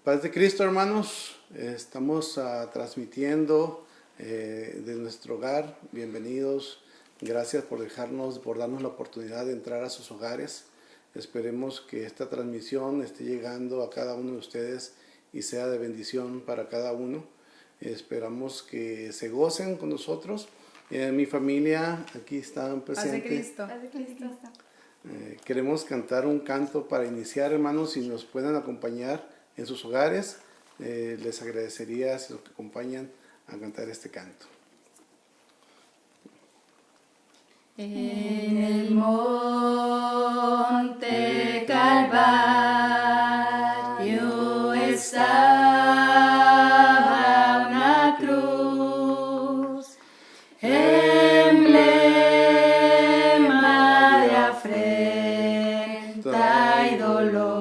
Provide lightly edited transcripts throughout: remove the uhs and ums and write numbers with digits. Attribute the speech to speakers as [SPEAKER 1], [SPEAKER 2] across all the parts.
[SPEAKER 1] Paz de Cristo, hermanos. Estamos transmitiendo de nuestro hogar. Bienvenidos. Gracias por darnos la oportunidad de entrar a sus hogares. Esperemos que esta transmisión esté llegando a cada uno de ustedes y sea de bendición para cada uno. Esperamos que se gocen con nosotros. Mi familia aquí están presentes.
[SPEAKER 2] Paz de Cristo.
[SPEAKER 3] Paz de Cristo.
[SPEAKER 1] Queremos cantar un canto para iniciar, hermanos. Si nos pueden acompañar en sus hogares, les agradecería si nos acompañan a cantar este canto.
[SPEAKER 3] En el monte Calvario estaba una cruz, emblema de afrenta y dolor.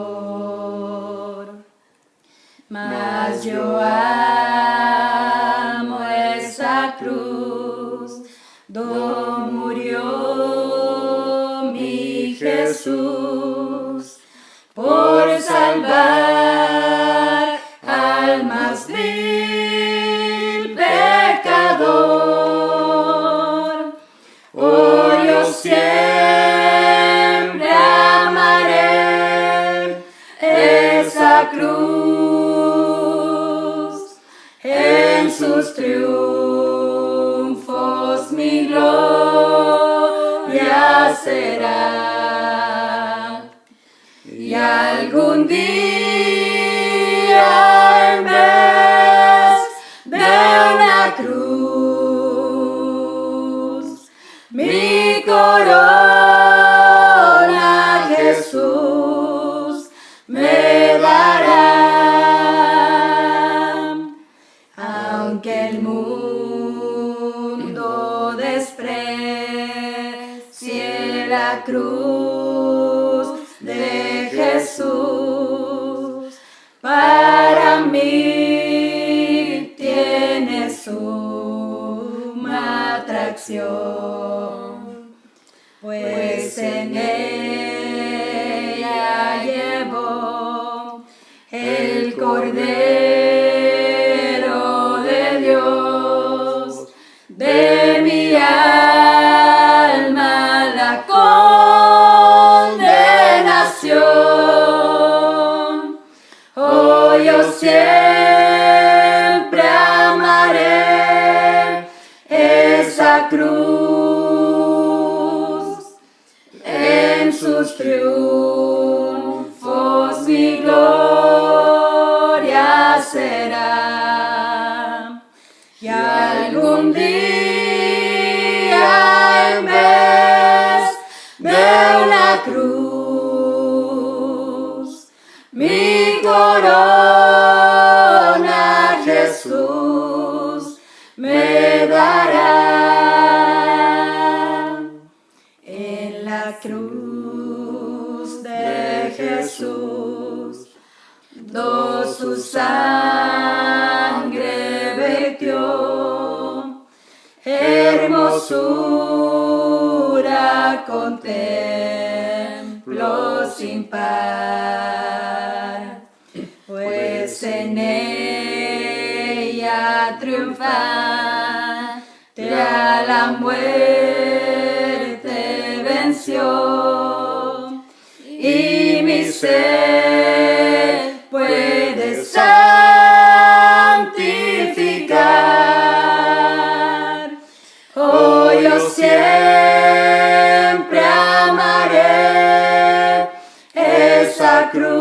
[SPEAKER 3] Mas yo amo esa cruz, donde murió mi Jesús, por salvar al más vil pecador. Oh, yo siempre amaré esa cruz, en sus triunfos mi gloria será. Y algún día en vez de una cruz, mi corona Jesús me dará. Aunque el mundo desprecie la cruz de Jesús, para mí tiene suma atracción, pues en ella llevó el Cordero de Dios, de mi alma la condenación. Oh, yo siempre amaré esa cruz, en sus triunfos mi gloria será. Y algún día en vez de una cruz, mi corona Jesús me dará. En la cruz de Jesús, su sangre vertió, hermosura contemplo sin par, pues en ella triunfante a la muerte venció, y mi ser puede santificar. Oh, yo siempre amaré esa cruz,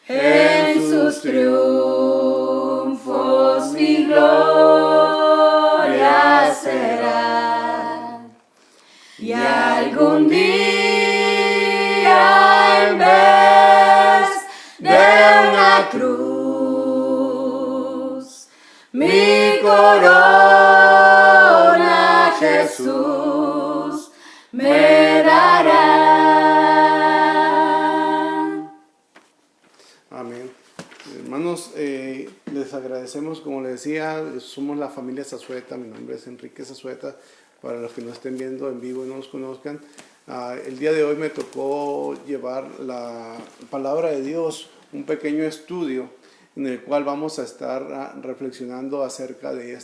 [SPEAKER 3] en sus triunfos mi gloria será. Y algún día en vez de una cruz, mi corona Jesús me dará.
[SPEAKER 1] Amén. Hermanos, les agradecemos, como les decía, somos la familia Zazueta. Mi nombre es Enrique Zazueta. Para los que no estén viendo en vivo y no nos conozcan, El día de hoy me tocó llevar la palabra de Dios, un pequeño estudio en el cual vamos a estar reflexionando acerca de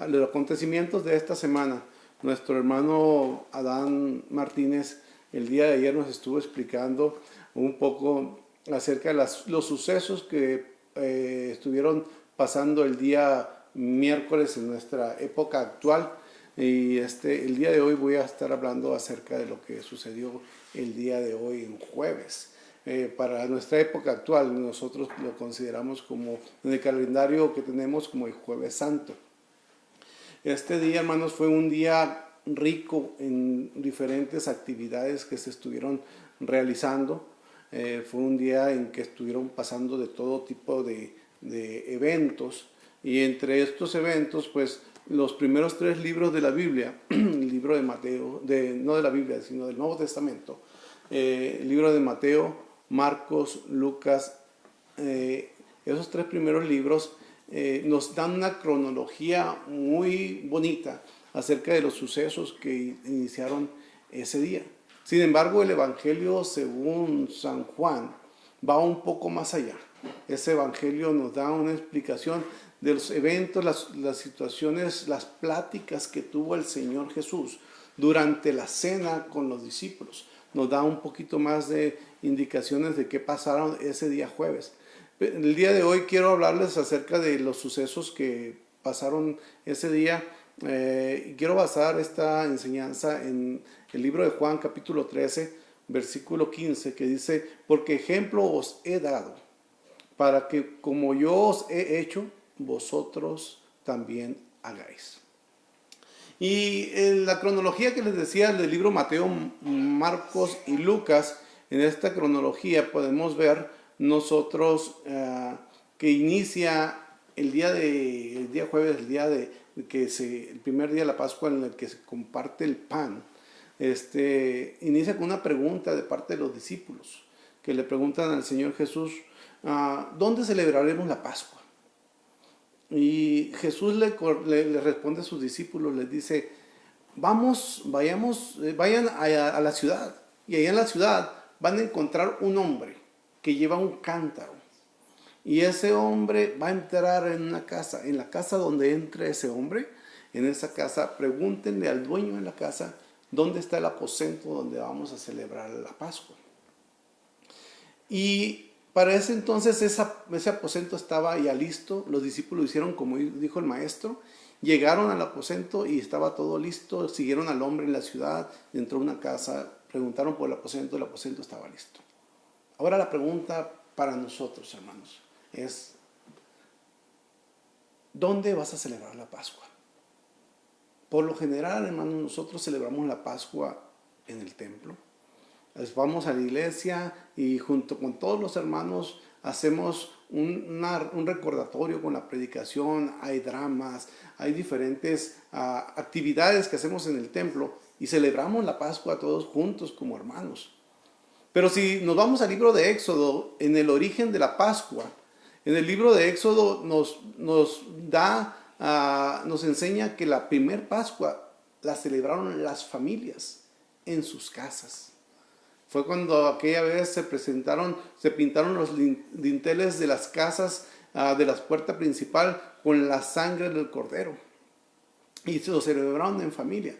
[SPEAKER 1] los acontecimientos de esta semana. Nuestro hermano Adán Martínez el día de ayer nos estuvo explicando un poco acerca de los sucesos que estuvieron pasando el día miércoles en nuestra época actual. Y el día de hoy voy a estar hablando acerca de lo que sucedió el día de hoy en jueves. Para nuestra época actual nosotros lo consideramos como en el calendario que tenemos como el Jueves Santo. Este día, hermanos, fue un día rico en diferentes actividades que se estuvieron realizando. Fue un día en que estuvieron pasando de todo tipo de eventos, y entre estos eventos, pues los primeros 3 libros de la Biblia, el libro de Mateo, no de la Biblia, sino del Nuevo Testamento, el libro de Mateo, Marcos, Lucas, esos 3 primeros libros nos dan una cronología muy bonita acerca de los sucesos que iniciaron ese día. Sin embargo, el Evangelio según San Juan va un poco más allá. Ese Evangelio nos da una explicación de los eventos, las situaciones, las pláticas que tuvo el Señor Jesús durante la cena con los discípulos. Nos da un poquito más de indicaciones de qué pasaron ese día jueves. El día de hoy quiero hablarles acerca de los sucesos que pasaron ese día. Quiero basar esta enseñanza en el libro de Juan capítulo 13, versículo 15, que dice: porque ejemplo os he dado, para que como yo os he hecho, vosotros también hagáis. Y en la cronología que les decía del libro Mateo, Marcos y Lucas, en esta cronología podemos ver nosotros que inicia el día jueves, el primer día de la Pascua, en el que se comparte el pan. Inicia con una pregunta de parte de los discípulos, que le preguntan al Señor Jesús: ¿dónde celebraremos la Pascua? Y Jesús le responde a sus discípulos, les dice: vayan a la ciudad, y allá en la ciudad van a encontrar un hombre que lleva un cántaro, y ese hombre va a entrar en una casa. En la casa donde entre ese hombre, en esa casa, pregúntenle al dueño de la casa dónde está el aposento donde vamos a celebrar la Pascua. Y para ese entonces ese aposento estaba ya listo. Los discípulos hicieron como dijo el maestro, llegaron al aposento y estaba todo listo. Siguieron al hombre en la ciudad, entró a una casa, preguntaron por el aposento estaba listo. Ahora la pregunta para nosotros, hermanos, es: ¿dónde vas a celebrar la Pascua? Por lo general, hermanos, nosotros celebramos la Pascua en el templo. Vamos a la iglesia y junto con todos los hermanos hacemos un recordatorio con la predicación. Hay dramas, hay diferentes actividades que hacemos en el templo y celebramos la Pascua todos juntos como hermanos. Pero si nos vamos al libro de Éxodo, en el origen de la Pascua, en el libro de Éxodo nos enseña que la primer Pascua la celebraron las familias en sus casas. Fue cuando aquella vez se pintaron los dinteles de las casas, de la puerta principal, con la sangre del cordero. Y se lo celebraron en familia.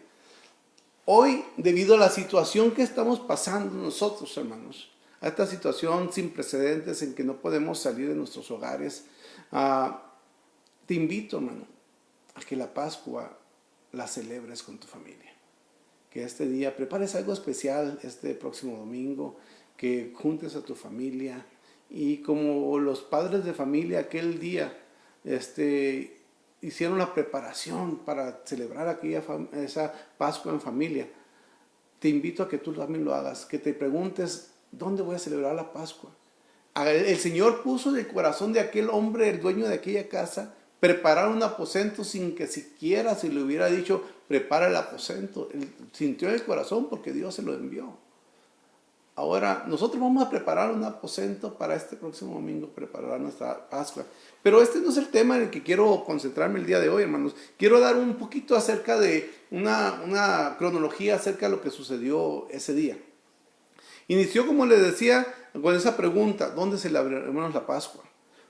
[SPEAKER 1] Hoy, debido a la situación que estamos pasando nosotros, hermanos, a esta situación sin precedentes en que no podemos salir de nuestros hogares, te invito, hermano, a que la Pascua la celebres con tu familia. Que este día prepares algo especial este próximo domingo, que juntes a tu familia, y como los padres de familia aquel día hicieron la preparación para celebrar esa Pascua en familia, te invito a que tú también lo hagas, que te preguntes: ¿dónde voy a celebrar la Pascua? El Señor puso en el corazón de aquel hombre, el dueño de aquella casa, preparar un aposento sin que siquiera se le hubiera dicho: prepara el aposento. Él sintió en el corazón porque Dios se lo envió. ahora nosotros vamos a preparar un aposento para este próximo domingo, preparar nuestra Pascua. Pero este no es el tema en el que quiero concentrarme el día de hoy, hermanos. Quiero dar un poquito acerca de una cronología acerca de lo que sucedió ese día. Inició, como les decía, con esa pregunta: ¿dónde celebraremos la Pascua?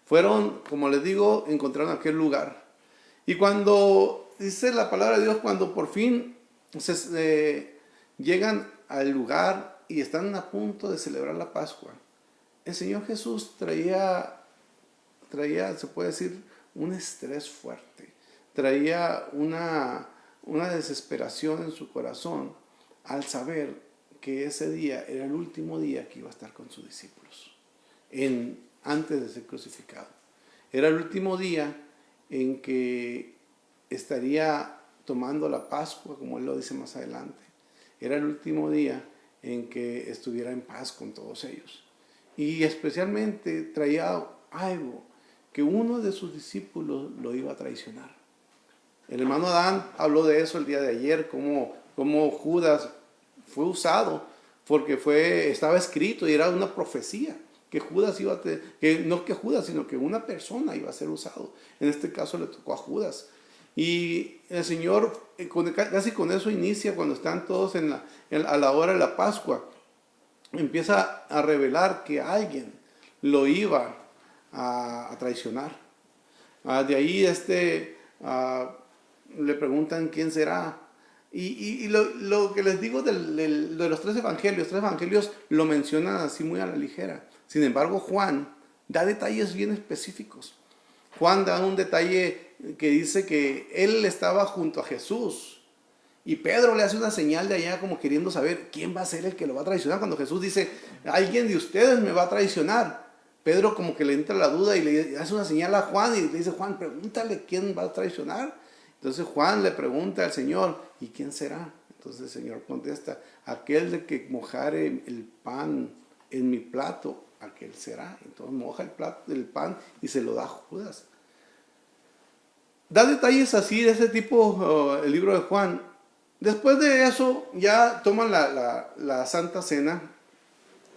[SPEAKER 1] Fueron, como les digo, encontraron aquel lugar. Y cuando dice la palabra de Dios, cuando por fin llegan al lugar y están a punto de celebrar la Pascua, el Señor Jesús traía, se puede decir, un estrés fuerte. Traía una desesperación en su corazón al saber que ese día era el último día que iba a estar con sus discípulos, antes de ser crucificado. Era el último día en que estaría tomando la Pascua, como él lo dice más adelante. Era el último día en que estuviera en paz con todos ellos. Y especialmente traía algo, que uno de sus discípulos lo iba a traicionar. El hermano Adán habló de eso el día de ayer, cómo Judas fue usado, porque estaba escrito y era una profecía, que Judas iba a no que Judas, sino que una persona iba a ser usado. En este caso le tocó a Judas. Y el Señor, casi con eso inicia, cuando están todos a la hora de la Pascua, empieza a revelar que alguien lo iba a traicionar. De ahí le preguntan quién será. Y lo que les digo de los tres evangelios lo mencionan así muy a la ligera. Sin embargo, Juan da detalles bien específicos. Juan da un detalle que dice que él estaba junto a Jesús y Pedro le hace una señal de allá como queriendo saber quién va a ser el que lo va a traicionar. Cuando Jesús dice: alguien de ustedes me va a traicionar, Pedro como que le entra la duda y le hace una señal a Juan y le dice: Juan, pregúntale quién va a traicionar. Entonces Juan le pregunta al Señor: ¿y quién será? Entonces el Señor contesta: aquel de que mojare el pan en mi plato, aquel será. Entonces moja el pan y se lo da a Judas. Da detalles así de ese tipo el libro de Juan. Después de eso ya toman la Santa Cena.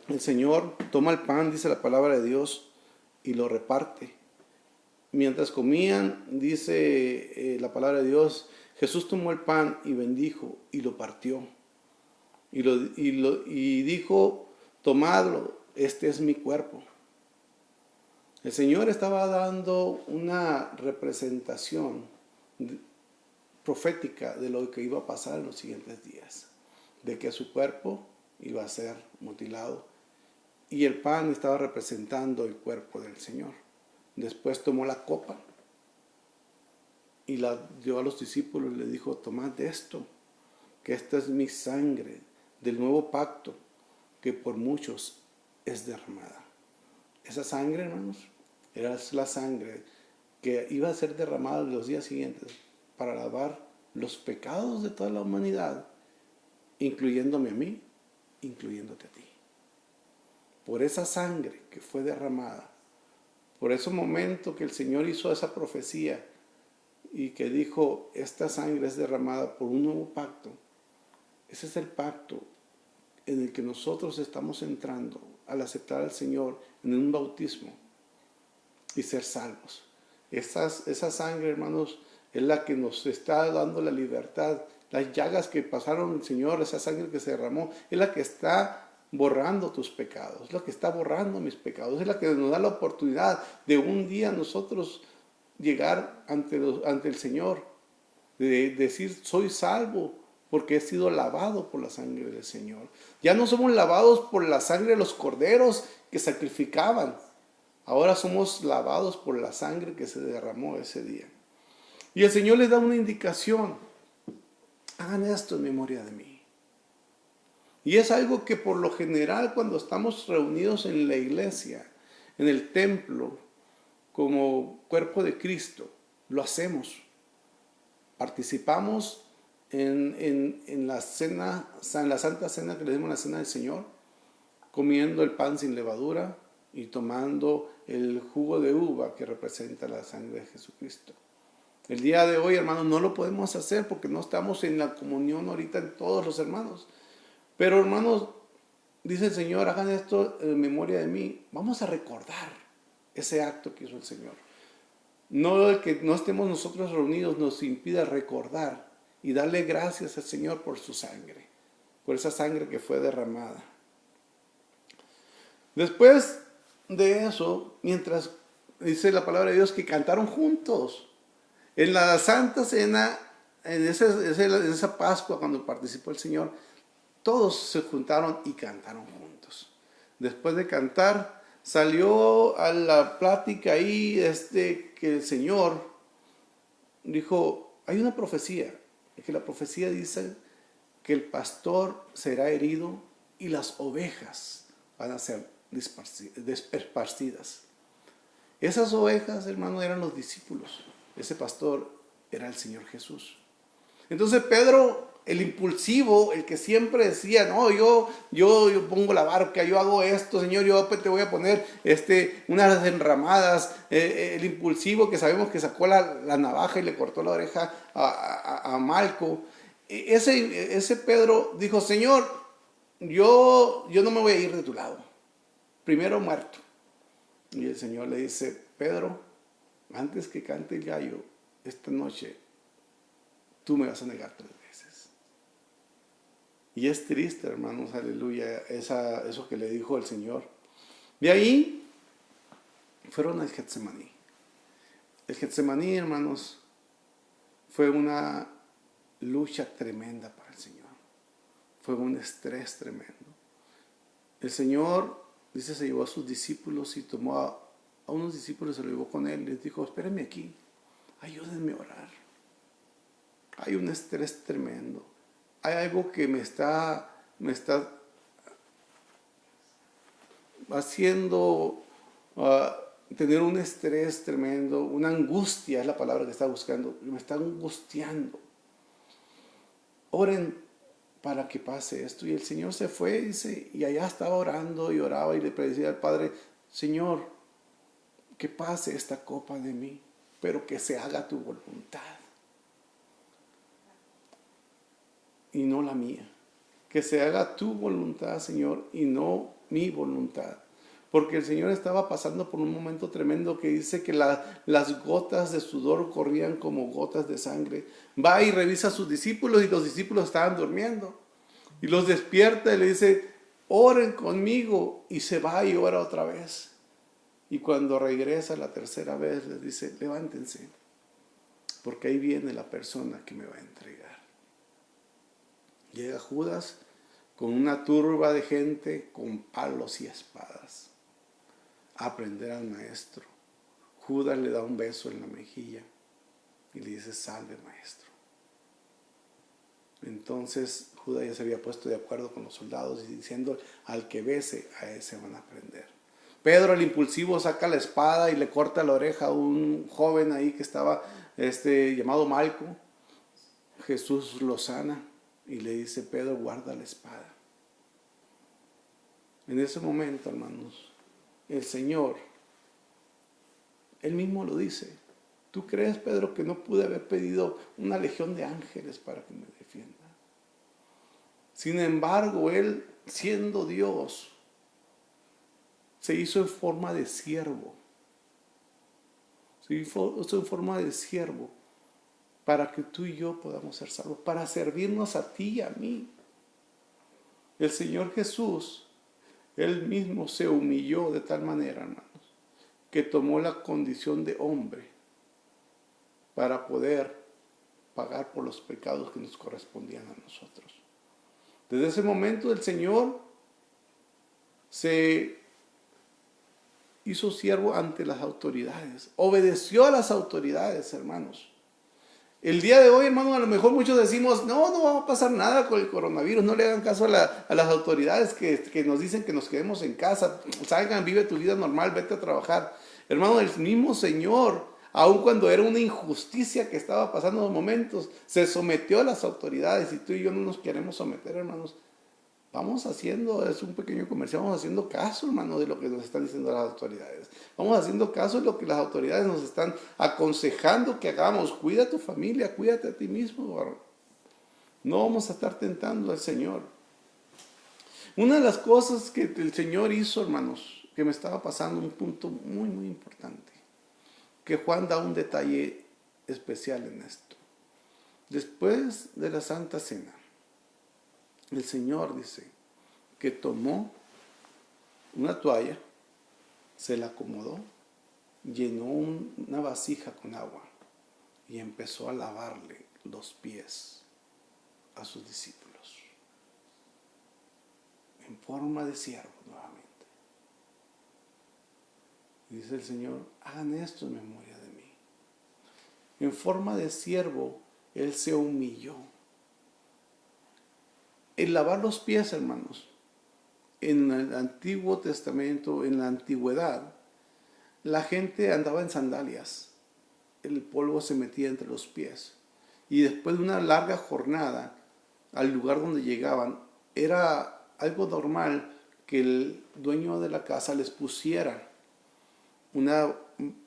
[SPEAKER 1] El Señor toma el pan, dice la palabra de Dios, y lo reparte. Mientras comían, dice la palabra de Dios, Jesús tomó el pan y bendijo y lo partió. Y dijo: tomadlo, este es mi cuerpo. El Señor estaba dando una representación profética de lo que iba a pasar en los siguientes días, de que su cuerpo iba a ser mutilado, y el pan estaba representando el cuerpo del Señor. Después tomó la copa y la dio a los discípulos y le dijo: tomad de esto, que esta es mi sangre del nuevo pacto, que por muchos es derramada. Esa sangre, hermanos, era la sangre que iba a ser derramada en los días siguientes para lavar los pecados de toda la humanidad, incluyéndome a mí, incluyéndote a ti. Por esa sangre que fue derramada, por ese momento que el Señor hizo esa profecía y que dijo: esta sangre es derramada por un nuevo pacto. Ese es el pacto en el que nosotros estamos entrando al aceptar al Señor en un bautismo y ser salvos. Esa sangre, hermanos, es la que nos está dando la libertad. Las llagas que pasaron el Señor, esa sangre que se derramó, es la que está borrando tus pecados, es la que está borrando mis pecados, es la que nos da la oportunidad de un día nosotros llegar ante el Señor, de decir: soy salvo porque he sido lavado por la sangre del Señor. Ya no somos lavados por la sangre de los corderos que sacrificaban, ahora somos lavados por la sangre que se derramó ese día. Y el Señor les da una indicación: hagan esto en memoria de mí. Y es algo que por lo general, cuando estamos reunidos en la iglesia, en el templo, como cuerpo de Cristo, lo hacemos. Participamos en la cena, en la Santa Cena, que le decimos la Cena del Señor, comiendo el pan sin levadura y tomando el jugo de uva que representa la sangre de Jesucristo. El día de hoy, hermanos, no lo podemos hacer porque no estamos en la comunión ahorita en todos los hermanos. Pero, hermanos, dice el Señor, hagan esto en memoria de mí. Vamos a recordar ese acto que hizo el Señor. No el que no estemos nosotros reunidos nos impida recordar y darle gracias al Señor por su sangre, por esa sangre que fue derramada. Después de eso, mientras dice la palabra de Dios que cantaron juntos, en la Santa Cena, en esa Pascua cuando participó el Señor, todos se juntaron y cantaron juntos. Después de cantar, salió a la plática ahí que el Señor dijo, hay una profecía, que la profecía dice que el pastor será herido y las ovejas van a ser esparcidas. Esas ovejas, hermano, eran los discípulos. Ese pastor era el Señor Jesús. Entonces Pedro, el impulsivo, el que siempre decía, no, yo pongo la barca, yo hago esto, Señor, yo te voy a poner unas enramadas, el impulsivo que sabemos que sacó la navaja y le cortó la oreja a Malco. Ese Pedro dijo, Señor, yo no me voy a ir de tu lado, primero muerto. Y el Señor le dice, Pedro, antes que cante el gallo, esta noche, tú me vas a negar 3 veces. Y es triste, hermanos, aleluya, eso que le dijo el Señor. De ahí, fueron al Getsemaní. El Getsemaní, hermanos, fue una lucha tremenda para el Señor. Fue un estrés tremendo. El Señor, dice, se llevó a sus discípulos y tomó a unos discípulos, se lo llevó con él. Les dijo, espérenme aquí, ayúdenme a orar. Hay un estrés tremendo. Hay algo que me está haciendo tener un estrés tremendo, una angustia, es la palabra que está buscando. Me está angustiando. Oren para que pase esto. Y el Señor se fue, dice, y allá estaba orando y oraba y le pedía al Padre, Señor, que pase esta copa de mí, pero que se haga tu voluntad y no la mía. Que se haga tu voluntad, Señor, y no mi voluntad. Porque el Señor estaba pasando por un momento tremendo que dice que las gotas de sudor corrían como gotas de sangre. Va y revisa a sus discípulos y los discípulos estaban durmiendo. Y los despierta y le dice, oren conmigo. Y se va y ora otra vez. Y cuando regresa la tercera vez les dice, levántense, porque ahí viene la persona que me va a entregar. Llega Judas con una turba de gente con palos y espadas a prender al maestro. Judas le da un beso en la mejilla y le dice, salve maestro. Entonces Judas ya se había puesto de acuerdo con los soldados y diciendo, al que bese, a ese van a prender. Pedro, el impulsivo, saca la espada y le corta la oreja a un joven ahí que estaba llamado Malco. Jesús lo sana y le dice, Pedro, guarda la espada. En ese momento, hermanos, el Señor, Él mismo lo dice. ¿Tú crees, Pedro, que no pude haber pedido una legión de ángeles para que me defienda? Sin embargo, Él, siendo Dios, se hizo en forma de siervo. Se hizo en forma de siervo para que tú y yo podamos ser salvos, para servirnos a ti y a mí. El Señor Jesús, Él mismo se humilló de tal manera, hermanos, que tomó la condición de hombre para poder pagar por los pecados que nos correspondían a nosotros. Desde ese momento el Señor se hizo siervo ante las autoridades, obedeció a las autoridades, hermanos. El día de hoy, hermanos, a lo mejor muchos decimos, no va a pasar nada con el coronavirus, no le hagan caso a las autoridades que nos dicen que nos quedemos en casa, salgan, vive tu vida normal, vete a trabajar. Hermano, el mismo Señor, aun cuando era una injusticia que estaba pasando en los momentos, se sometió a las autoridades, y tú y yo no nos queremos someter, hermanos. Vamos haciendo, es un pequeño comercial, vamos haciendo caso, hermano, de lo que nos están diciendo las autoridades. Vamos haciendo caso de lo que las autoridades nos están aconsejando que hagamos. Cuida a tu familia, cuídate a ti mismo, varón. No vamos a estar tentando al Señor. Una de las cosas que el Señor hizo, hermanos, que me estaba pasando un punto muy, muy importante, que Juan da un detalle especial en esto. Después de la Santa Cena, el Señor dice que tomó una toalla, se la acomodó, llenó una vasija con agua y empezó a lavarle los pies a sus discípulos en forma de siervo nuevamente. Y dice el Señor, hagan esto en memoria de mí. En forma de siervo, Él se humilló. El lavar los pies, hermanos, en el Antiguo Testamento, en la antigüedad, la gente andaba en sandalias. El polvo se metía entre los pies. Y después de una larga jornada, al lugar donde llegaban, era algo normal que el dueño de la casa les pusiera una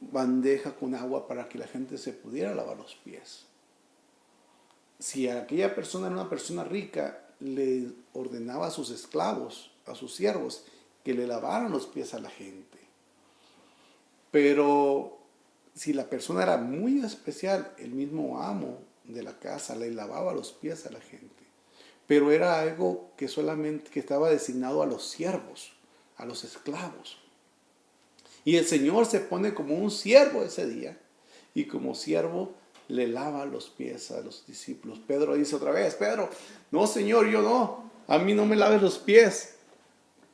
[SPEAKER 1] bandeja con agua para que la gente se pudiera lavar los pies. Si aquella persona era una persona rica, le ordenaba a sus esclavos, a sus siervos, que le lavaran los pies a la gente. Pero si la persona era muy especial, el mismo amo de la casa le lavaba los pies a la gente. Pero era algo que solamente que estaba designado a los siervos, a los esclavos. Y el Señor se pone como un siervo ese día y como siervo le lava los pies a los discípulos. Pedro dice otra vez, Pedro, no Señor, yo no, a mí no me laves los pies.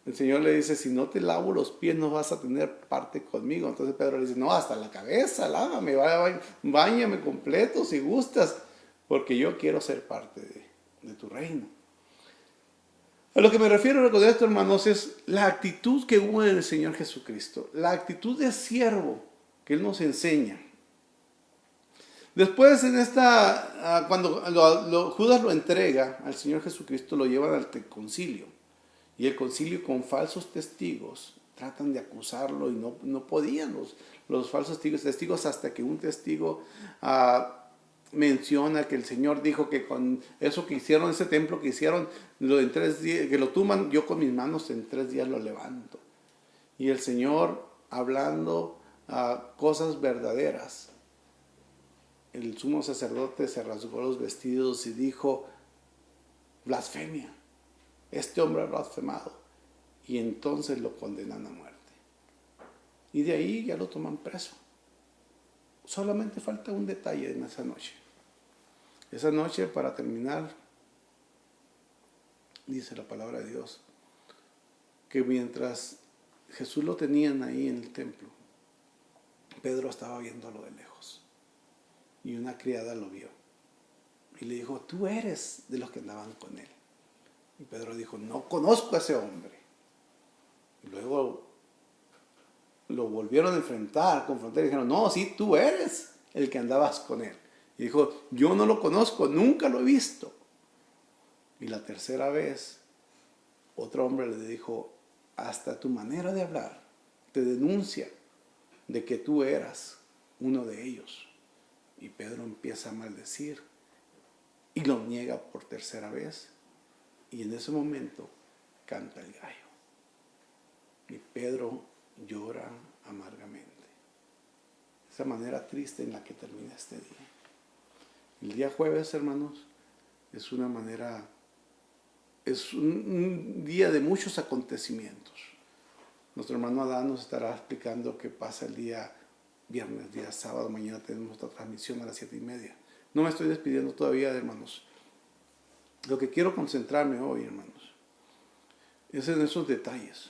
[SPEAKER 1] El Señor le dice, si no te lavo los pies no vas a tener parte conmigo. Entonces Pedro le dice, no, hasta la cabeza, lávame, báñame completo si gustas, porque yo quiero ser parte de tu reino. A lo que me refiero con esto, hermanos, es la actitud que hubo en el Señor Jesucristo, la actitud de siervo que Él nos enseña. Después cuando Judas lo entrega al Señor Jesucristo, lo llevan al concilio. Y el concilio con falsos testigos tratan de acusarlo y no podían los falsos testigos hasta que un testigo menciona que el Señor dijo que con eso que hicieron, ese templo que hicieron, en 3 días, que lo tumban, yo con mis manos en 3 días lo levanto. Y el Señor hablando cosas verdaderas. El sumo sacerdote se rasgó los vestidos y dijo, blasfemia, este hombre ha blasfemado. Y entonces lo condenan a muerte. Y de ahí ya lo toman preso. Solamente falta un detalle en esa noche. Esa noche, para terminar, dice la palabra de Dios, que mientras Jesús lo tenían ahí en el templo, Pedro estaba viéndolo de lejos. Y una criada lo vio. Y le dijo, tú eres de los que andaban con él. Y Pedro dijo, no conozco a ese hombre. Y luego lo volvieron a confrontar y dijeron, no, sí, tú eres el que andabas con él. Y dijo, yo no lo conozco, nunca lo he visto. Y la tercera vez, otro hombre le dijo, hasta tu manera de hablar te denuncia de que tú eras uno de ellos. Y Pedro empieza a maldecir y lo niega por tercera vez. Y en ese momento canta el gallo. Y Pedro llora amargamente. Esa manera triste en la que termina este día. El día jueves, hermanos, es un día de muchos acontecimientos. Nuestro hermano Adán nos estará explicando qué pasa el día viernes, día sábado. Mañana tenemos nuestra transmisión a las 7:30. No me estoy despidiendo todavía, hermanos. Lo que quiero concentrarme hoy, hermanos, es en esos detalles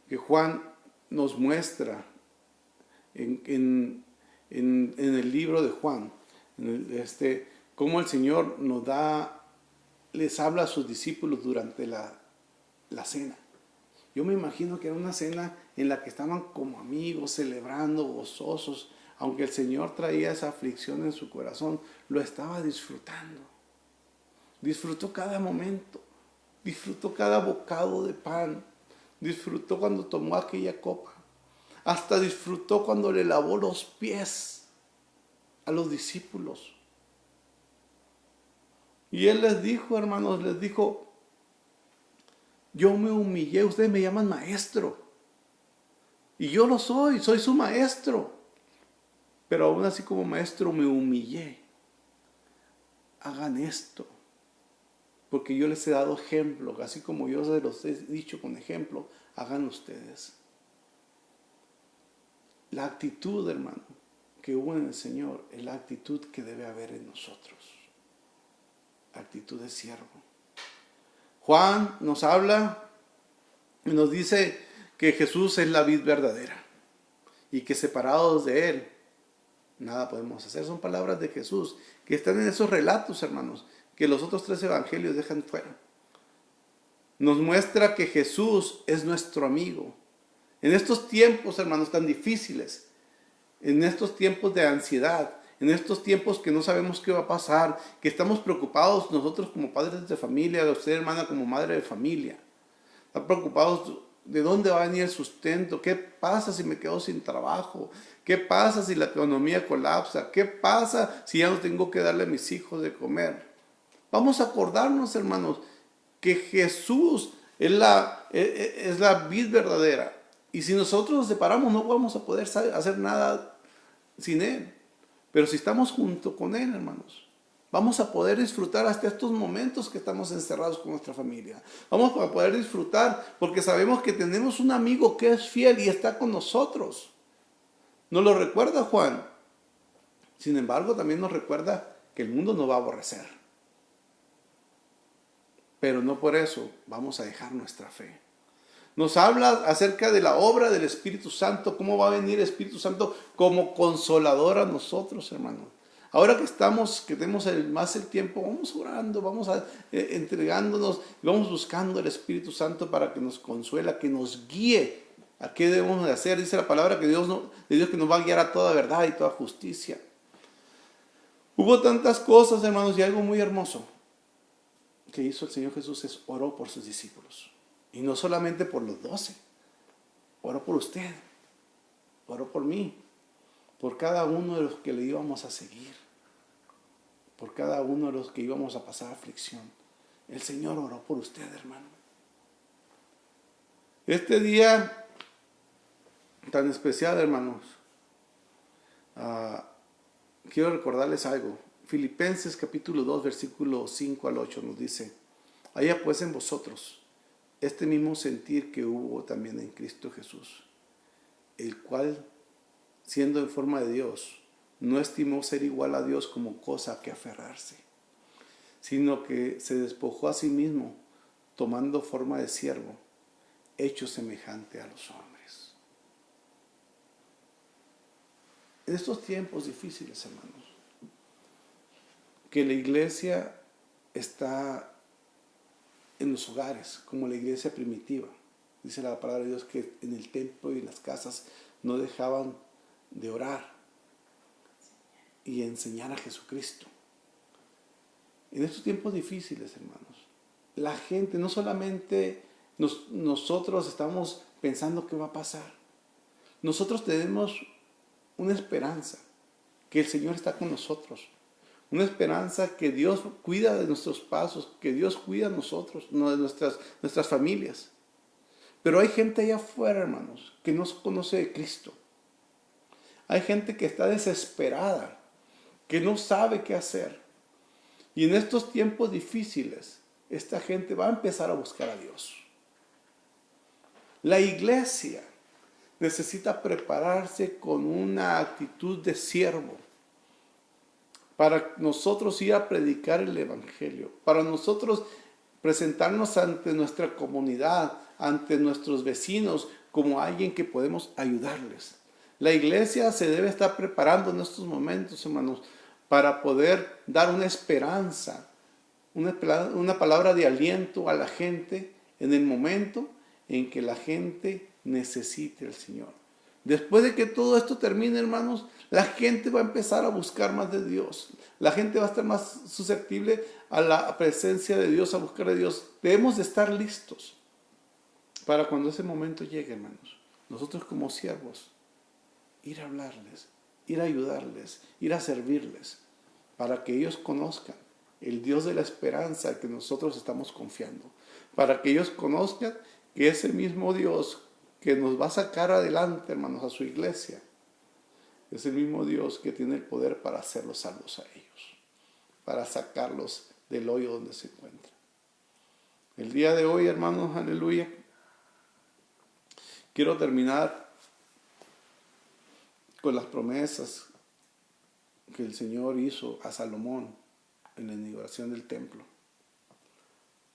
[SPEAKER 1] que Juan nos muestra en el libro de Juan, cómo el Señor les habla a sus discípulos durante la cena. Yo me imagino que era una cena en la que estaban como amigos, celebrando, gozosos, aunque el Señor traía esa aflicción en su corazón, lo estaba disfrutando. Disfrutó cada momento, disfrutó cada bocado de pan, disfrutó cuando tomó aquella copa, hasta disfrutó cuando le lavó los pies a los discípulos. Y Él les dijo, hermanos, Yo me humillé, ustedes me llaman maestro. Y yo lo soy su maestro. Pero aún así como maestro me humillé. Hagan esto. Porque yo les he dado ejemplo. Así como yo se los he dicho con ejemplo, hagan ustedes. La actitud, hermano, que hubo en el Señor es la actitud que debe haber en nosotros. Actitud de siervo. Juan nos habla y nos dice que Jesús es la vid verdadera y que separados de Él nada podemos hacer. Son palabras de Jesús que están en esos relatos, hermanos, que los otros 3 evangelios dejan fuera. Nos muestra que Jesús es nuestro amigo. En estos tiempos, hermanos, tan difíciles, en estos tiempos de ansiedad, en estos tiempos que no sabemos qué va a pasar, que estamos preocupados nosotros como padres de familia, usted hermana como madre de familia, están preocupados de dónde va a venir el sustento, qué pasa si me quedo sin trabajo, qué pasa si la economía colapsa, qué pasa si ya no tengo que darle a mis hijos de comer. Vamos a acordarnos, hermanos, que Jesús es la vid verdadera. Y si nosotros nos separamos, no vamos a poder hacer nada sin Él. Pero si estamos junto con Él, hermanos, vamos a poder disfrutar hasta estos momentos que estamos encerrados con nuestra familia. Vamos a poder disfrutar porque sabemos que tenemos un amigo que es fiel y está con nosotros. Nos lo recuerda Juan. Sin embargo, también nos recuerda que el mundo nos va a aborrecer. Pero no por eso vamos a dejar nuestra fe. Nos habla acerca de la obra del Espíritu Santo, cómo va a venir el Espíritu Santo como consolador a nosotros, hermanos. Ahora que tenemos más el tiempo, vamos orando, vamos entregándonos, vamos buscando el Espíritu Santo para que nos consuela, que nos guíe a qué debemos de hacer. Dice la palabra de Dios que nos va a guiar a toda verdad y toda justicia. Hubo tantas cosas, hermanos, y algo muy hermoso que hizo el Señor Jesús es oró por sus discípulos. Y no solamente por los 12, oró por usted, oró por mí, por cada uno de los que le íbamos a seguir, por cada uno de los que íbamos a pasar aflicción. El Señor oró por usted, hermano. Este día tan especial, hermanos, quiero recordarles algo. Filipenses capítulo 2, versículo 5 al 8 nos dice: haya pues en vosotros este mismo sentir que hubo también en Cristo Jesús, el cual, siendo en forma de Dios, no estimó ser igual a Dios como cosa a que aferrarse, sino que se despojó a sí mismo, tomando forma de siervo, hecho semejante a los hombres. En estos tiempos difíciles, hermanos, que la iglesia está en los hogares, como la iglesia primitiva. Dice la palabra de Dios que en el templo y en las casas no dejaban de orar y enseñar a Jesucristo. En estos tiempos difíciles, hermanos, la gente, no solamente nosotros estamos pensando qué va a pasar. Nosotros tenemos una esperanza, que el Señor está con nosotros. Una esperanza que Dios cuida de nuestros pasos, que Dios cuida de nosotros, no de nuestras familias. Pero hay gente allá afuera, hermanos, que no conoce de Cristo. Hay gente que está desesperada, que no sabe qué hacer. Y en estos tiempos difíciles, esta gente va a empezar a buscar a Dios. La iglesia necesita prepararse con una actitud de siervo, para nosotros ir a predicar el Evangelio, para nosotros presentarnos ante nuestra comunidad, ante nuestros vecinos, como alguien que podemos ayudarles. La iglesia se debe estar preparando en estos momentos, hermanos, para poder dar una esperanza, una palabra de aliento a la gente en el momento en que la gente necesite al Señor. Después de que todo esto termine, hermanos, la gente va a empezar a buscar más de Dios. La gente va a estar más susceptible a la presencia de Dios, a buscar a Dios. Debemos de estar listos para cuando ese momento llegue, hermanos. Nosotros como siervos, ir a hablarles, ir a ayudarles, ir a servirles, para que ellos conozcan el Dios de la esperanza que nosotros estamos confiando, para que ellos conozcan que ese mismo Dios que nos va a sacar adelante, hermanos, a su iglesia, es el mismo Dios que tiene el poder para hacerlos salvos a ellos, para sacarlos del hoyo donde se encuentran. El día de hoy, hermanos, aleluya, quiero terminar con las promesas que el Señor hizo a Salomón en la inauguración del templo.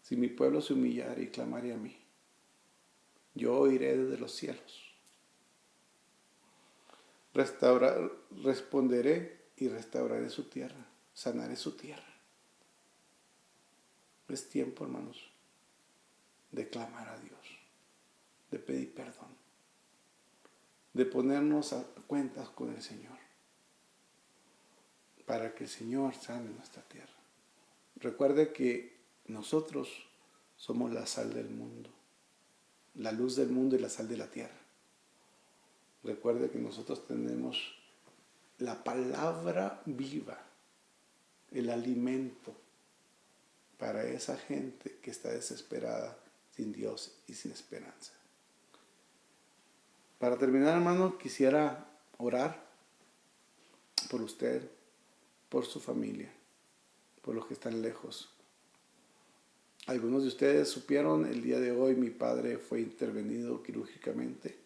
[SPEAKER 1] Si mi pueblo se humillare y clamare a mí, yo oiré desde los cielos. Responderé y restauraré su tierra, sanaré su tierra. Es tiempo, hermanos, de clamar a Dios, de pedir perdón, de ponernos a cuentas con el Señor, para que el Señor sane nuestra tierra. Recuerde que nosotros somos la sal del mundo, la luz del mundo y la sal de la tierra. Recuerde que nosotros tenemos la palabra viva, el alimento para esa gente que está desesperada, sin Dios y sin esperanza. Para terminar, hermano, quisiera orar por usted, por su familia, por los que están lejos. Algunos de ustedes supieron, el día de hoy mi padre fue intervenido quirúrgicamente.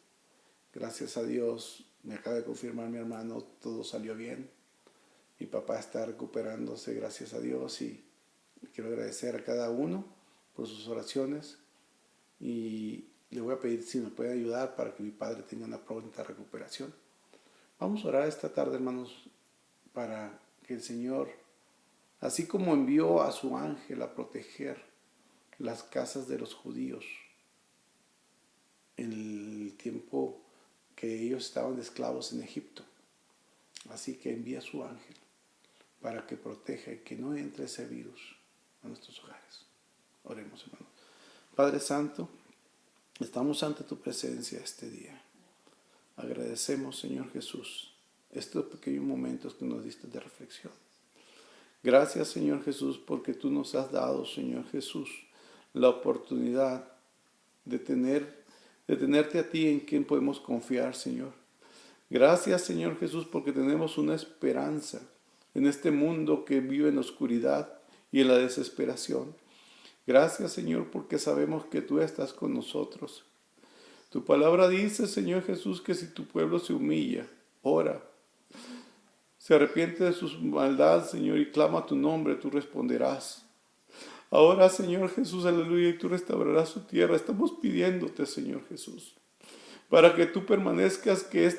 [SPEAKER 1] Gracias a Dios, me acaba de confirmar mi hermano, todo salió bien. Mi papá está recuperándose, gracias a Dios, y quiero agradecer a cada uno por sus oraciones y le voy a pedir si me puede ayudar para que mi padre tenga una pronta recuperación. Vamos a orar esta tarde, hermanos, para que el Señor, así como envió a su ángel a proteger las casas de los judíos en el tiempo que ellos estaban de esclavos en Egipto, así que envía a su ángel para que proteja y que no entre ese virus a nuestros hogares. Oremos, hermano. Padre Santo, estamos ante tu presencia este día. Agradecemos, Señor Jesús, estos pequeños momentos que nos diste de reflexión. Gracias, Señor Jesús, porque tú nos has dado, Señor Jesús, la oportunidad de tenerte a ti en quien podemos confiar, Señor. Gracias, Señor Jesús, porque tenemos una esperanza en este mundo que vive en la oscuridad y en la desesperación. Gracias, Señor, porque sabemos que tú estás con nosotros. Tu palabra dice, Señor Jesús, que si tu pueblo se humilla, ora, se arrepiente de sus maldades, Señor, y clama tu nombre, tú responderás. Ahora, Señor Jesús, aleluya, y tú restaurarás su tierra. Estamos pidiéndote, Señor Jesús, para que tú permanezcas, que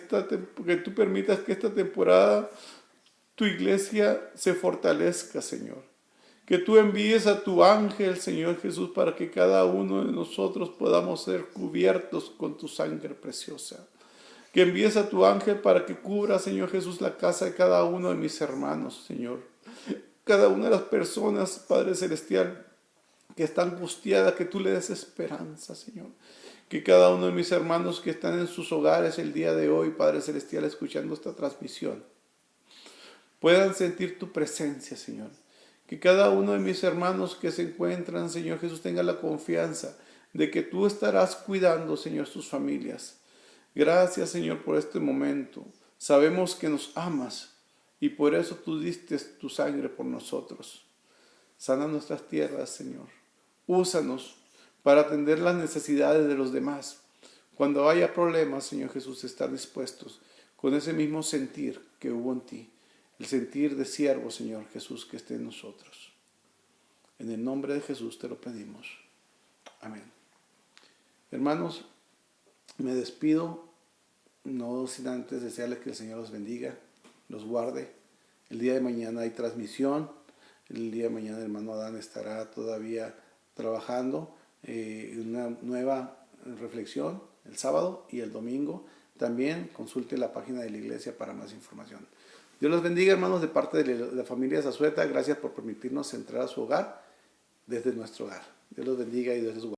[SPEAKER 1] tú permitas que esta temporada tu iglesia se fortalezca, Señor. Que tú envíes a tu ángel, Señor Jesús, para que cada uno de nosotros podamos ser cubiertos con tu sangre preciosa. Que envíes a tu ángel para que cubra, Señor Jesús, la casa de cada uno de mis hermanos, Señor. Cada una de las personas, Padre Celestial, que está angustiada, que tú le des esperanza, Señor. Que cada uno de mis hermanos que están en sus hogares el día de hoy, Padre Celestial, escuchando esta transmisión, puedan sentir tu presencia, Señor. Que cada uno de mis hermanos que se encuentran, Señor Jesús, tenga la confianza de que tú estarás cuidando, Señor, sus familias. Gracias, Señor, por este momento. Sabemos que nos amas y por eso tú diste tu sangre por nosotros. Sana nuestras tierras, Señor. Úsanos para atender las necesidades de los demás. Cuando haya problemas, Señor Jesús, estar dispuestos con ese mismo sentir que hubo en ti. El sentir de siervo, Señor Jesús, que esté en nosotros. En el nombre de Jesús te lo pedimos. Amén. Hermanos, me despido, no sin antes desearles que el Señor los bendiga, los guarde. El día de mañana hay transmisión. El día de mañana el hermano Adán estará todavía trabajando una nueva reflexión el sábado y el domingo. También consulte la página de la iglesia para más información. Dios los bendiga, hermanos, de parte de la familia Zazueta. Gracias por permitirnos entrar a su hogar desde nuestro hogar. Dios los bendiga y Dios los guarde.